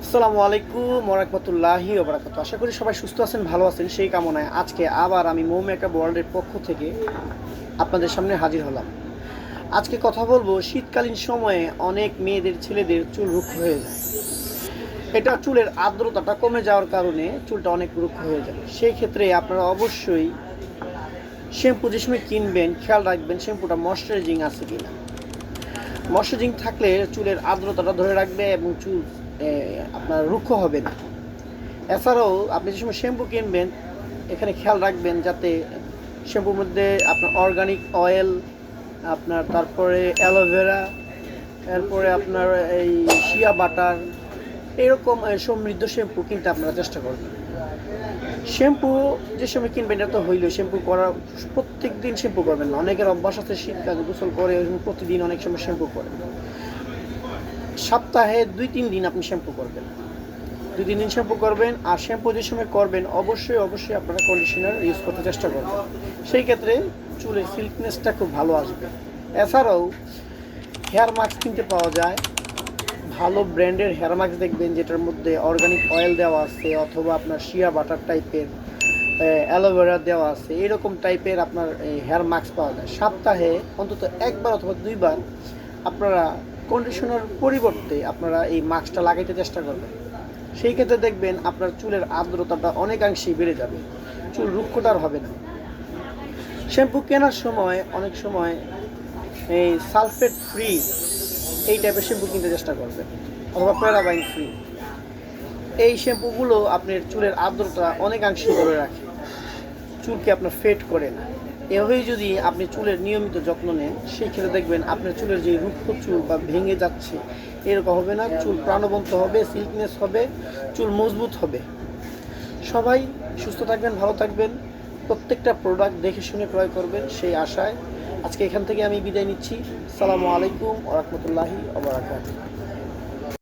আসসালামু আলাইকুম ওয়া রাহমাতুল্লাহি ওয়া বারাকাতুহু। আশা করি সবাই সুস্থ আছেন, ভালো আছেন। সেই কামনায় আজকে আবার আমি মো মেকআপ ওয়ার্ল্ডের পক্ষ থেকে আপনাদের সামনে হাজির হলাম। আজকে কথা বলবো শীতকালীন সময়ে অনেক মেয়েদের, ছেলেদের চুল রুক্ষ হয়ে যায়। এটা চুলের আর্দ্রতাটা কমে যাওয়ার কারণে চুলটা অনেক রুক্ষ হয়ে যায়। সেই ক্ষেত্রে আপনারা অবশ্যই শ্যাম্পু যে সময় কিনবেন খেয়াল রাখবেন শ্যাম্পুটা ময়শ্চারাইজিং আছে কিনা। ময়শ্চারাইজিং থাকলে চুলের আর্দ্রতাটা ধরে রাখবে এবং চুল আপনার রুক্ষ হবে না। এছাড়াও আপনি যে সময় শ্যাম্পু কিনবেন এখানে খেয়াল রাখবেন যাতে শ্যাম্পুর মধ্যে আপনার অর্গানিক অয়েল, আপনার তারপরে অ্যালোভেরা, এরপরে আপনার এই শিয়া বাটার, এরকম সমৃদ্ধ শ্যাম্পু কিনতে আপনারা চেষ্টা করবেন। শ্যাম্পু যে সময় কিনবেন এটা তো হইলো, শ্যাম্পু করার প্রত্যেক দিন শ্যাম্পু করবেন না। অনেকের অভ্যাস আছে শীতকালে গোসল করে প্রতিদিন অনেক সময় শ্যাম্পু করেন। সপ্তাহে 2-3 দিন আপনি শ্যাম্পু করবেন, 2-3 দিন শ্যাম্পু করবেন। আর শ্যাম্পু যে সময় করবেন অবশ্যই আপনারা কন্ডিশনার ইউজ করতে চেষ্টা করবেন। সেই ক্ষেত্রে চুলের সিল্কনেসটা খুব ভালো আসবে। এছাড়াও হেয়ার মাস্ক কিনতে পাওয়া যায়, ভালো ব্র্যান্ডের হেয়ার মাস্ক দেখবেন যেটার মধ্যে অর্গানিক অয়েল দেওয়া আছে অথবা আপনার শিয়া বাটার টাইপের, অ্যালোভেরা দেওয়া আছে, এরকম টাইপের আপনার হেয়ার মাস্ক পাওয়া যায়। সপ্তাহে অন্তত 1বার অথবা 2বার আপনারা কন্ডিশনার পরিবর্তে আপনারা এই মাস্কটা লাগাইতে চেষ্টা করবেন। সেই ক্ষেত্রে দেখবেন আপনার চুলের আর্দ্রতাটা অনেকাংশেই বেড়ে যাবে, চুল রুক্ষটা আর হবে না। শ্যাম্পু কেনার সময় অনেক সময় এই সালফেট ফ্রি এই টাইপের শ্যাম্পু কিনতে চেষ্টা করবেন অথবা প্যারাবাইন ফ্রি। এই শ্যাম্পুগুলো আপনার চুলের আর্দ্রতা অনেকাংশেই ধরে রাখে, চুলকে আপনার ফেড করে না। এভাবেই যদি আপনি চুলের নিয়মিত যত্ন নেন সেই ক্ষেত্রে দেখবেন আপনার চুলের যে রুক্ষ চুল বা ভেঙে যাচ্ছে এরকম হবে না, চুল প্রাণবন্ত হবে, সিল্কনেস হবে, চুল মজবুত হবে। সবাই সুস্থ থাকবেন, ভালো থাকবেন, প্রত্যেকটা প্রোডাক্ট দেখে শুনে ক্রয় করবেন সেই আশায় আজকে এখান থেকে আমি বিদায় নিচ্ছি। আসসালামু আলাইকুম ওয়া রাহমাতুল্লাহি ওয়া বারাকাতুহু।